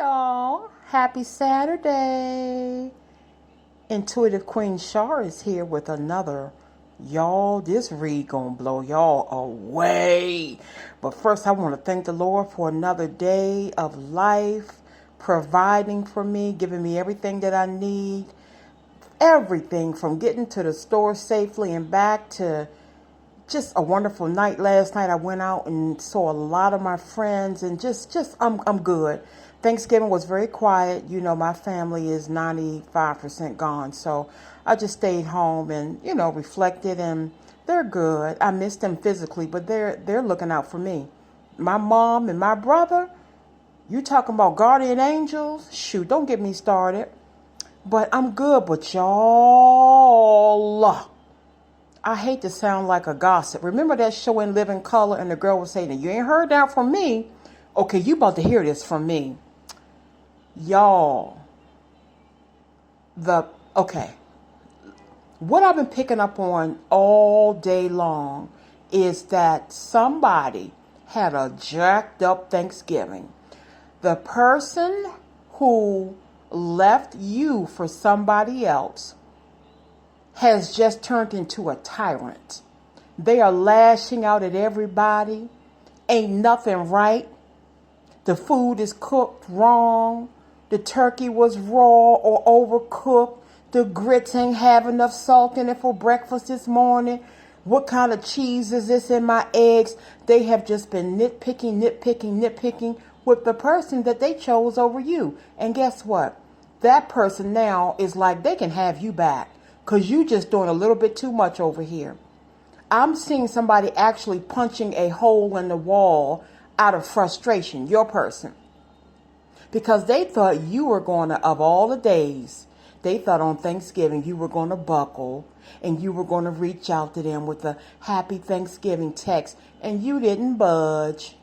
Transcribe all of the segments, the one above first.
y'all. Happy Saturday. Intuitive Queen Shar is here with another. Y'all, this read gonna blow y'all away. But first, I want to thank the Lord for another day of life, providing for me, giving me everything that I need. Everything from getting to the store safely and back to just a wonderful night last night. I went out and saw a lot of my friends and I'm good. Thanksgiving was very quiet. You know, my family is 95% gone. So I just stayed home and, reflected, and they're good. I miss them physically, but they're looking out for me. My mom and my brother, you talking about guardian angels? Shoot, don't get me started. But I'm good, but y'all, I hate to sound like a gossip. Remember that show In Living Color, and the girl was saying, you ain't heard that from me. Okay, you about to hear this from me. Y'all, what I've been picking up on all day long is that somebody had a jacked up Thanksgiving. The person who left you for somebody else has just turned into a tyrant. They are lashing out at everybody. Ain't nothing right. The food is cooked wrong. The turkey was raw or overcooked. The grits ain't have enough salt in it for breakfast this morning. What kind of cheese is this in my eggs? They have just been nitpicking with the person that they chose over you. And guess what? That person now is like, they can have you back because you just doing a little bit too much over here. I'm seeing somebody actually punching a hole in the wall out of frustration, your person. Because they thought you were going to, of all the days, they thought on Thanksgiving you were going to buckle and you were going to reach out to them with a happy Thanksgiving text, and you didn't budge.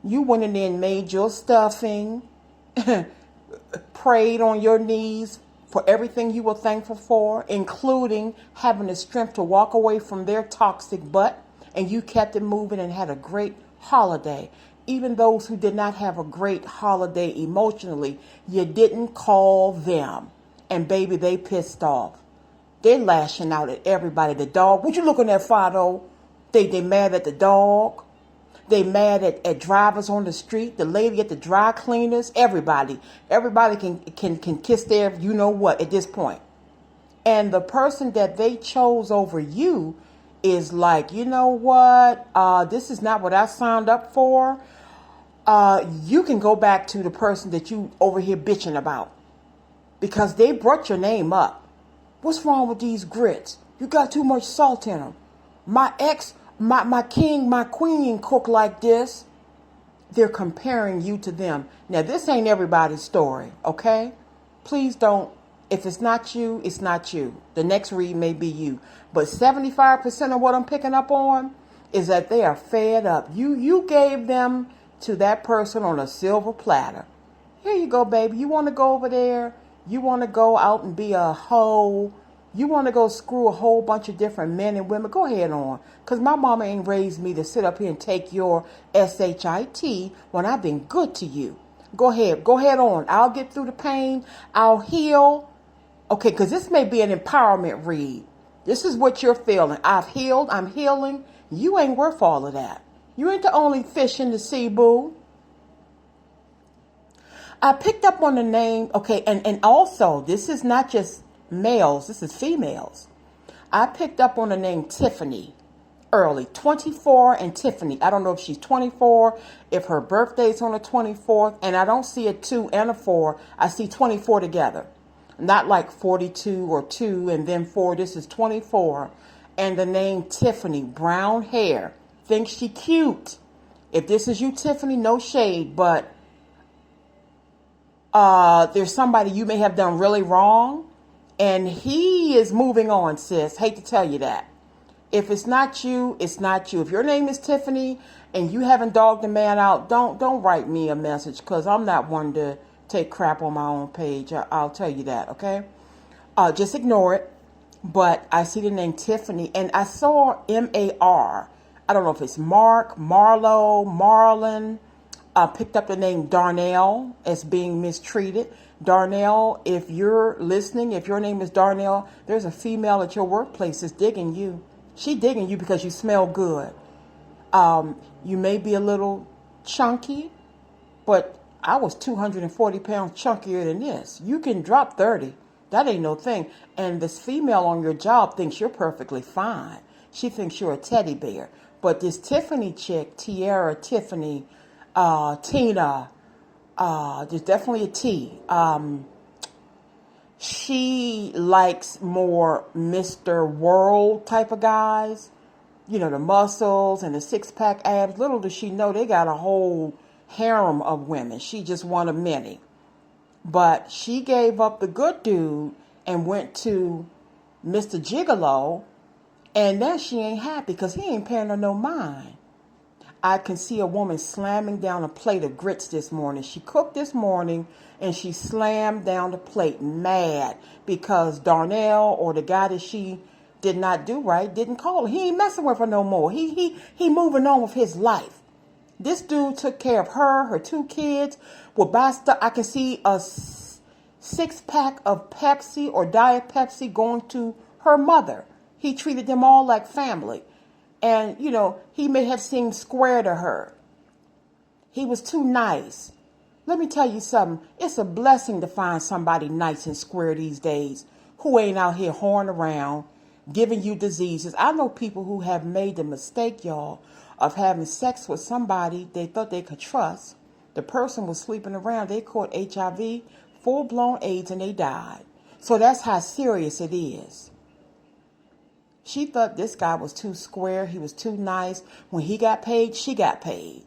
You went in there and made your stuffing, prayed on your knees for everything you were thankful for, including having the strength to walk away from their toxic butt, and you kept it moving and had a great holiday. Even those who did not have a great holiday emotionally, you didn't call them. And baby, they pissed off. They're lashing out at everybody. The dog, what you looking at, Fido? They mad at the dog. They mad at drivers on the street, the lady at the dry cleaners, everybody. Everybody can kiss their you know what at this point. And the person that they chose over you is like, you know what? This is not what I signed up for. You can go back to the person that you over here bitching about because they brought your name up. What's wrong with these grits? You got too much salt in them. My ex, my king, my queen cook like this. They're comparing you to them. Now, this ain't everybody's story, okay? Please don't. If it's not you, it's not you. The next read may be you. But 75% of what I'm picking up on is that they are fed up. You gave them to that person on a silver platter. Here you go, baby. You want to go over there? You want to go out and be a hoe? You want to go screw a whole bunch of different men and women? Go ahead on. Because my mama ain't raised me to sit up here and take your SHIT when I've been good to you. Go ahead. Go ahead on. I'll get through the pain. I'll heal. Okay, because this may be an empowerment read. This is what you're feeling. I've healed. I'm healing. You ain't worth all of that. You ain't the only fish in the sea, boo. I picked up on the name. Okay, and also, this is not just males. This is females. I picked up on the name Tiffany early. 24 and Tiffany. I don't know if she's 24, if her birthday's on the 24th, and I don't see a 2 and a 4. I see 24 together. Not like 42 or 2 and then 4. This is 24. And the name Tiffany, brown hair. Think she cute. If this is you, Tiffany, no shade, but there's somebody you may have done really wrong, and he is moving on, sis. Hate to tell you that. If it's not you, it's not you. If your name is Tiffany and you haven't dogged the man out, don't write me a message, because I'm not one to take crap on my own page. I'll tell you that, okay? Just ignore it. But I see the name Tiffany, and I saw M-A-R. I don't know if it's Mark, Marlo, Marlon. picked up the name Darnell as being mistreated. Darnell, if you're listening, if your name is Darnell, there's a female at your workplace that's digging you. She digging you because you smell good. You may be a little chunky, but I was 240 pounds chunkier than this. You can drop 30. That ain't no thing. And this female on your job thinks you're perfectly fine. She thinks you're a teddy bear. But this Tiffany chick, Tiara, Tiffany, Tina, there's definitely a T. She likes more Mr. World type of guys. You know, the muscles and the six-pack abs. Little does she know they got a whole harem of women. She just one of many. But she gave up the good dude and went to Mr. Gigolo. And now she ain't happy because he ain't paying her no mind. I can see a woman slamming down a plate of grits this morning. She cooked this morning and she slammed down the plate mad because Darnell, or the guy that she did not do right, didn't call her. He ain't messing with her no more. He moving on with his life. This dude took care of her 2 kids, would buy stuff. I can see a 6-pack of Pepsi or Diet Pepsi going to her mother. He treated them all like family. And, you know, he may have seemed square to her. He was too nice. Let me tell you something. It's a blessing to find somebody nice and square these days who ain't out here whoring around, giving you diseases. I know people who have made the mistake, y'all, of having sex with somebody they thought they could trust. The person was sleeping around. They caught HIV, full-blown AIDS, and they died. So that's how serious it is. She thought this guy was too square. He was too nice. When he got paid, she got paid.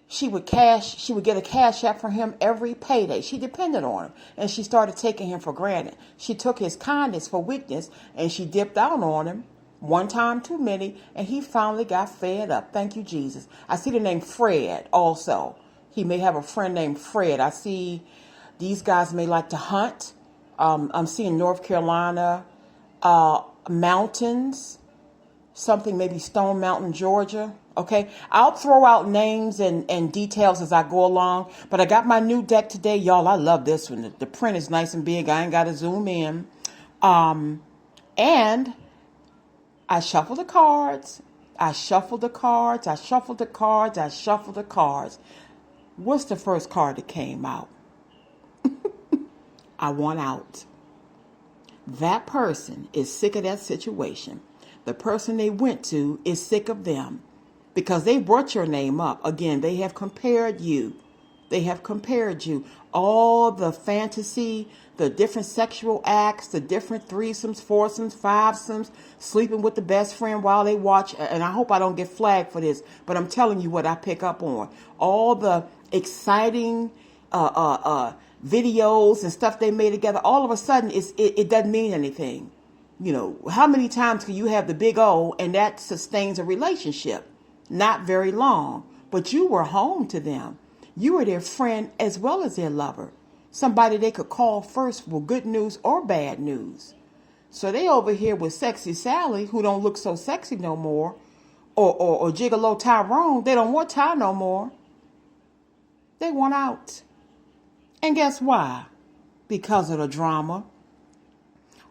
She would get a cash app from him every payday. She depended on him. And she started taking him for granted. She took his kindness for weakness and she dipped out on him. One time too many. And he finally got fed up. Thank you, Jesus. I see the name Fred also. He may have a friend named Fred. I see these guys may like to hunt. I'm seeing North Carolina, mountains, something maybe Stone Mountain, Georgia. Okay, I'll throw out names and details as I go along. But I got my new deck today, y'all. I love this one. The print is nice and big. I ain't got to zoom in. And I shuffled the cards. I shuffled the cards. I shuffled the cards. I shuffled the cards. What's the first card that came out? I want out. That person is sick of that situation. The person they went to is sick of them because they brought your name up. Again, they have compared you. They have compared you. All the fantasy, the different sexual acts, the different threesomes, foursomes, fivesomes, sleeping with the best friend while they watch. And I hope I don't get flagged for this, but I'm telling you what I pick up on. All the exciting videos and stuff they made together, all of a sudden it doesn't mean anything. You know, how many times can you have the big O and that sustains a relationship? Not very long, but you were home to them. You were their friend as well as their lover. Somebody they could call first for good news or bad news. So they over here with Sexy Sally, who don't look so sexy no more, or Gigolo Tyrone. They don't want Ty no more. They want out. And guess why? Because of the drama.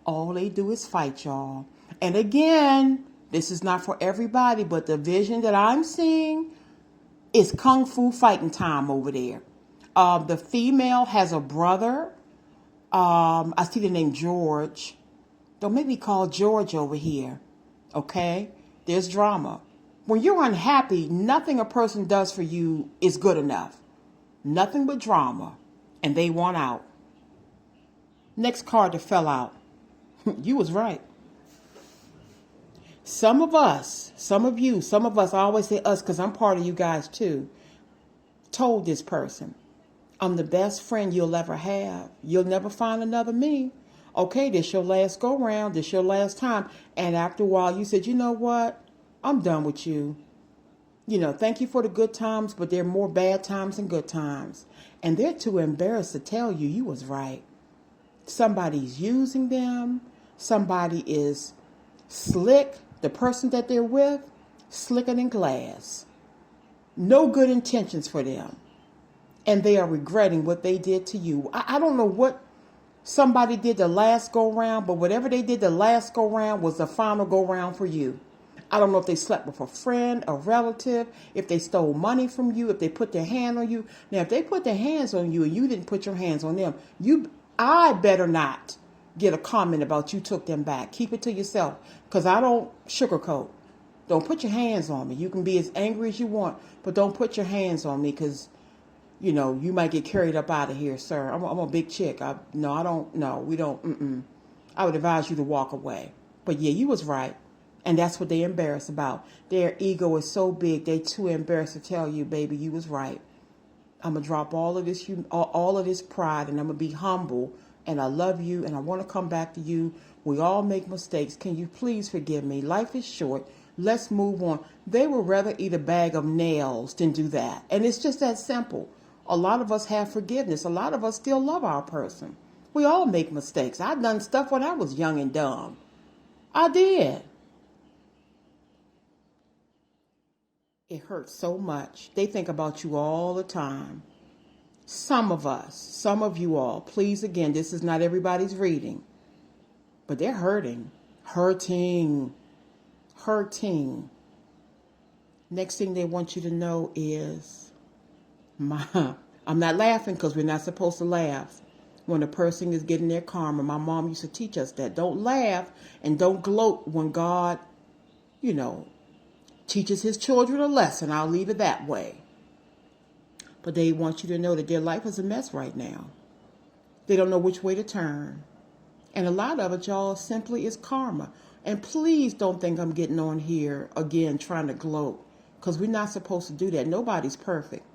All they do is fight, y'all. And again, this is not for everybody, but the vision that I'm seeing is kung fu fighting time over there. The female has a brother. I see the name George. Don't make me call George over here. Okay? There's drama. When you're unhappy, nothing a person does for you is good enough. Nothing but drama. And they want out. Next card that fell out. You was right. Some of us, some of you, some of us, I always say us because I'm part of you guys too, told this person, I'm the best friend you'll ever have. You'll never find another me. Okay, this your last go round. This your last time. And after a while, you said, you know what? I'm done with you. You know, thank you for the good times, but there are more bad times than good times. And they're too embarrassed to tell you you was right. Somebody's using them. Somebody is slick. The person that they're with, slicker than glass. No good intentions for them. And they are regretting what they did to you. I don't know what somebody did the last go round, but whatever they did the last go round was the final go round for you. I don't know if they slept with a friend, a relative, if they stole money from you, if they put their hand on you. Now, if they put their hands on you and you didn't put your hands on them, I better not get a comment about you took them back. Keep it to yourself, because I don't sugarcoat. Don't put your hands on me. You can be as angry as you want, but don't put your hands on me, because, you know, you might get carried up out of here, sir. I'm a big chick. I don't. No, we don't. I would advise you to walk away. But yeah, you was right. And that's what they're embarrassed about. Their ego is so big, they too embarrassed to tell you, baby, you was right. I'm going to drop all of this pride, and I'm going to be humble, and I love you, and I want to come back to you. We all make mistakes. Can you please forgive me? Life is short. Let's move on. They would rather eat a bag of nails than do that. And it's just that simple. A lot of us have forgiveness. A lot of us still love our person. We all make mistakes. I done stuff when I was young and dumb. I did. It hurts so much. They think about you all the time. Some of us, some of you all, please, again, this is not everybody's reading, but they're hurting. Next thing they want you to know is, I'm not laughing because we're not supposed to laugh when a person is getting their karma. My mom used to teach us that. Don't laugh and don't gloat when God, teaches his children a lesson. I'll leave it that way. But they want you to know that their life is a mess right now. They don't know which way to turn. And a lot of it, y'all, simply is karma. And please don't think I'm getting on here again trying to gloat, because we're not supposed to do that. Nobody's perfect.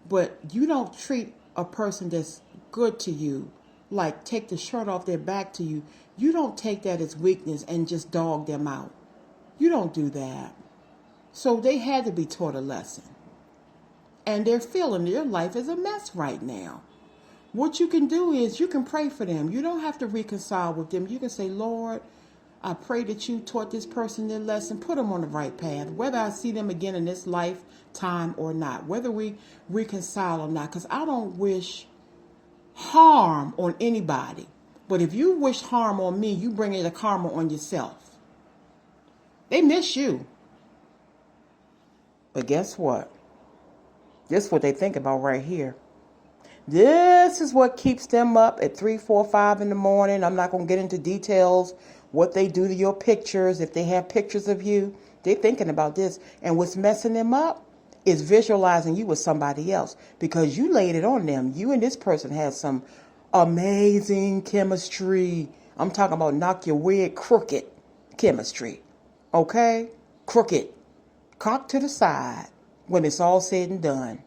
But you don't treat a person that's good to you, like take the shirt off their back to you. You don't take that as weakness and just dog them out. You don't do that. So they had to be taught a lesson. And they're feeling their life is a mess right now. What you can do is you can pray for them. You don't have to reconcile with them. You can say, Lord, I pray that you taught this person their lesson. Put them on the right path, whether I see them again in this lifetime or not, whether we reconcile or not, because I don't wish harm on anybody. But if you wish harm on me, you bring the karma on yourself. They miss you. But guess what? This is what they think about right here. This is what keeps them up at 3, 4, 5 in the morning. I'm not going to get into details, what they do to your pictures. If they have pictures of you, they're thinking about this. And what's messing them up is visualizing you with somebody else, because you laid it on them. You and this person have some amazing chemistry. I'm talking about knock your wig crooked chemistry. Okay? Crooked. Cocked to the side when it's all said and done.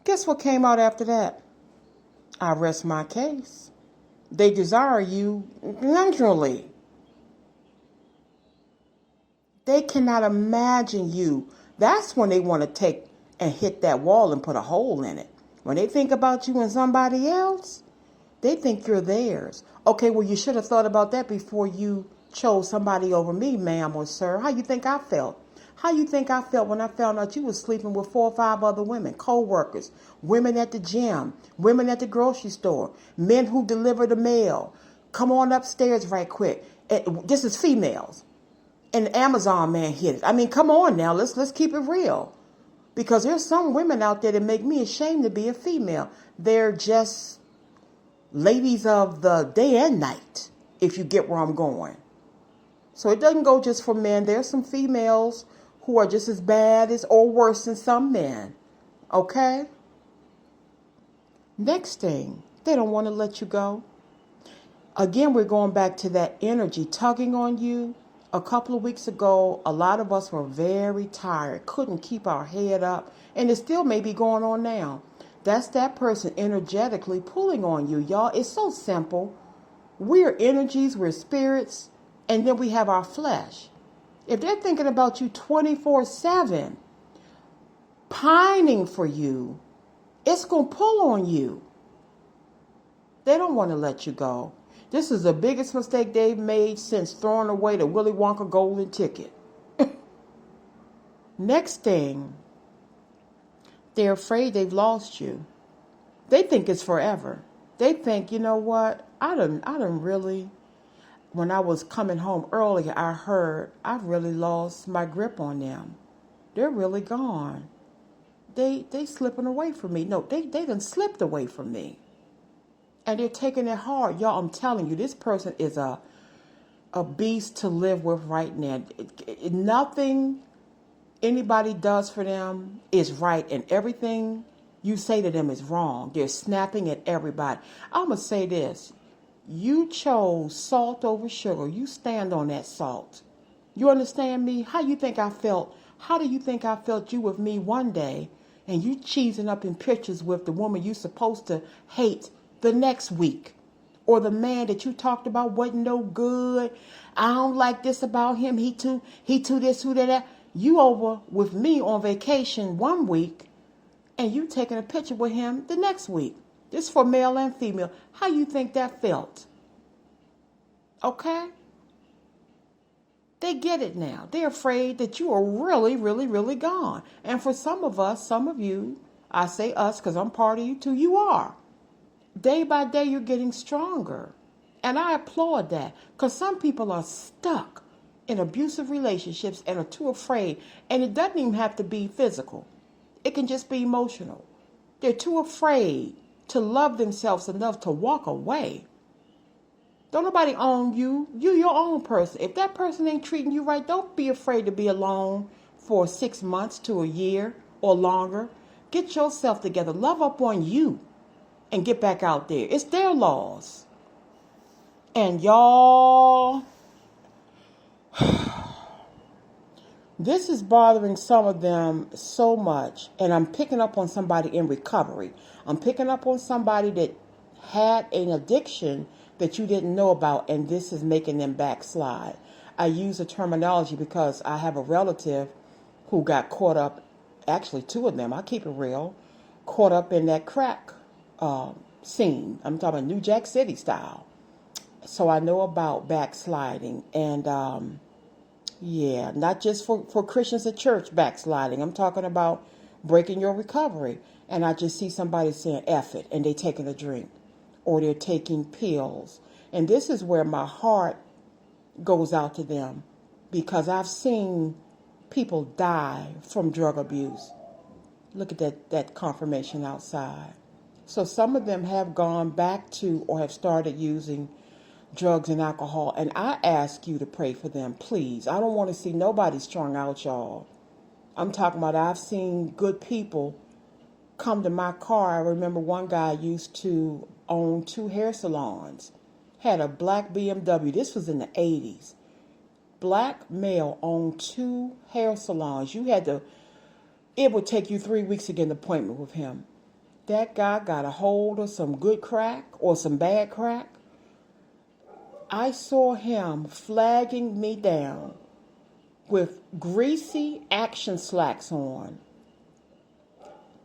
Guess what came out after that? I rest my case. They desire you naturally. They cannot imagine you. That's when they want to take and hit that wall and put a hole in it. When they think about you and somebody else, they think you're theirs. Okay, well, you should have thought about that before you chose somebody over me, ma'am or sir. How you think I felt? How you think I felt when I found out you was sleeping with 4 or 5 other women, co-workers, women at the gym, women at the grocery store, men who deliver the mail? Come on upstairs right quick. This is females. And the Amazon man hit it. I mean, come on now. Let's keep it real. Because there's some women out there that make me ashamed to be a female. They're just ladies of the day and night, if you get where I'm going. So it doesn't go just for men. There's some females who are just as bad as or worse than some men. Okay? Next thing, they don't want to let you go. Again, we're going back to that energy tugging on you. A couple of weeks ago, a lot of us were very tired, couldn't keep our head up, and it still may be going on now. That's that person energetically pulling on you, y'all. It's so simple. We're energies, we're spirits, and then we have our flesh. If they're thinking about you 24/7, pining for you, it's going to pull on you. They don't want to let you go. This is the biggest mistake they've made since throwing away the Willy Wonka golden ticket. Next thing, They're afraid they've lost you. They think it's forever. They think, you know what? I done really, when I was coming home earlier, I heard I've really lost my grip on them. They're really gone. They slipping away from me. No, they done slipped away from me. And they're taking it hard. Y'all, I'm telling you, this person is a beast to live with right now. Nothing anybody does for them is right, and everything you say to them is wrong. They're snapping at everybody. I'm going to say this. You chose salt over sugar. You stand on that salt. You understand me? How you think I felt? How do you think I felt you with me one day, and you cheesing up in pictures with the woman you supposed to hate the next week? Or the man that you talked about wasn't no good. I don't like this about him. He too this, who that. You over with me on vacation one week, and you taking a picture with him the next week. This for male and female. How you think that felt? Okay? They get it now. They're afraid that you are really, really, really gone. And for some of us, some of you, I say us because I'm part of you too, you are. Day by day, you're getting stronger. And I applaud that, because some people are stuck in abusive relationships and are too afraid. And it doesn't even have to be physical. It can just be emotional. They're too afraid to love themselves enough to walk away. Don't nobody own you. You your own person. If that person ain't treating you right, don't be afraid to be alone for 6 months to a year or longer. Get yourself together. Love up on you and get back out there. It's their laws. And y'all, this is bothering some of them so much. And I'm picking up on somebody in recovery. I'm picking up on somebody that had an addiction that you didn't know about, and this is making them backslide. I use the terminology because I have a relative who got caught up, actually two of them, I keep it real, caught up in that crack scene. I'm talking New Jack City style. So I know about backsliding, and yeah, not just for Christians at church backsliding. I'm talking about breaking your recovery. And I just see somebody saying F it, and they taking a drink, or they're taking pills. And this is where my heart goes out to them, because I've seen people die from drug abuse. Look at that confirmation outside. So some of them have gone back to or have started using drugs and alcohol. And I ask you to pray for them, please. I don't want to see nobody strung out, y'all. I'm talking about I've seen good people come to my car. I remember one guy used to own 2 hair salons, had a black BMW. This was in the 80s. Black male owned 2 hair salons. It would take you 3 weeks to get an appointment with him. That guy got a hold of some good crack or some bad crack. I saw him flagging me down with greasy action slacks on.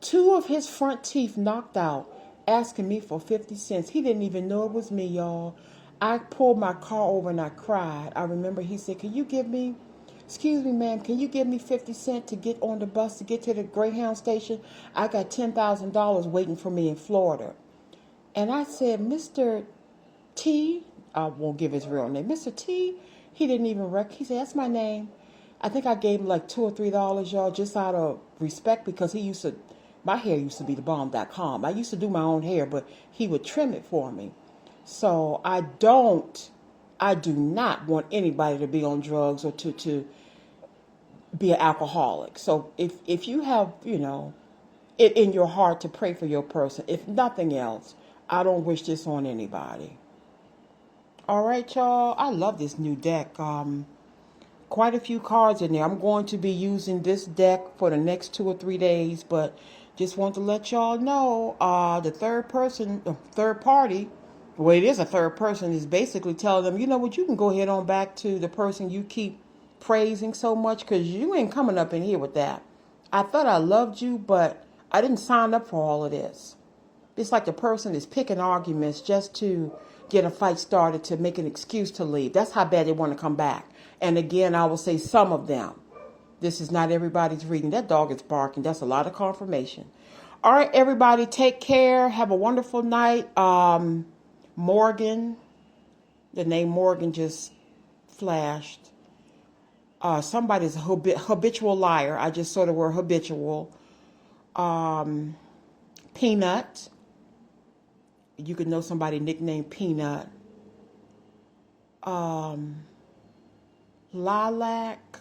2 of his front teeth knocked out, asking me for 50 cents. He didn't even know it was me, y'all. I pulled my car over and I cried. I remember he said, excuse me, ma'am, can you give me 50 cents to get on the bus to get to the Greyhound station? I got $10,000 waiting for me in Florida. And I said, Mr. T, I won't give his real name, Mr. T, he didn't even he said, that's my name. I think I gave him like $2 or $3, y'all, just out of respect, because my hair used to be thebomb.com. I used to do my own hair, but he would trim it for me. So I do not want anybody to be on drugs or to be an alcoholic. So if you have, it in your heart to pray for your person, if nothing else, I don't wish this on anybody. All right, y'all. I love this new deck. Quite a few cards in there. I'm going to be using this deck for the next 2 or 3 days, but just want to let y'all know, the third party, well, it is a third person, is basically telling them, you know what, you can go ahead on back to the person you keep praising so much, because you ain't coming up in here with that. I thought I loved you, but I didn't sign up for all of this. It's like the person is picking arguments just to get a fight started, to make an excuse to leave. That's how bad they want to come back. And again, I will say some of them. This is not everybody's reading. That dog is barking. That's a lot of confirmation. All right, everybody, take care. Have a wonderful night. Morgan, the name Morgan just flashed. Somebody's a habitual liar. I just saw the word habitual. Peanut. You could know somebody nicknamed Peanut. Lilac.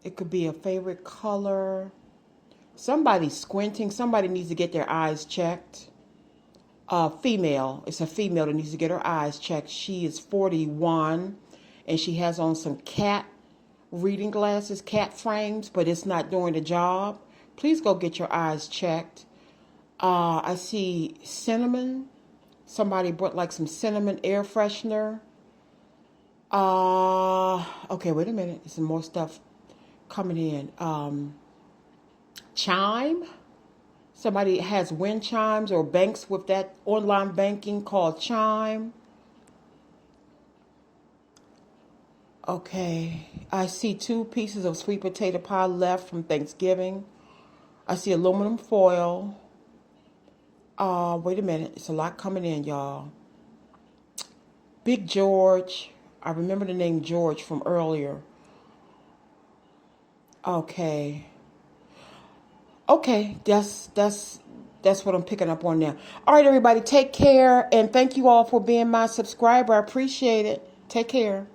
It could be a favorite color. Somebody's squinting. Somebody needs to get their eyes checked. Female. It's a female that needs to get her eyes checked. She is 41 and she has on some cat reading glasses, cat frames, but it's not doing the job. Please go get your eyes checked. I see cinnamon. Somebody brought like some cinnamon air freshener. Okay, wait a minute. There's some more stuff coming in. Chime. Somebody has wind chimes or banks with that online banking called Chime. Okay, I see 2 pieces of sweet potato pie left from Thanksgiving. I see aluminum foil. Wait a minute. It's a lot coming in, y'all. Big George. I remember the name George from earlier. Okay. Okay, that's what I'm picking up on now. All right, everybody, take care, and thank you all for being my subscriber. I appreciate it. Take care.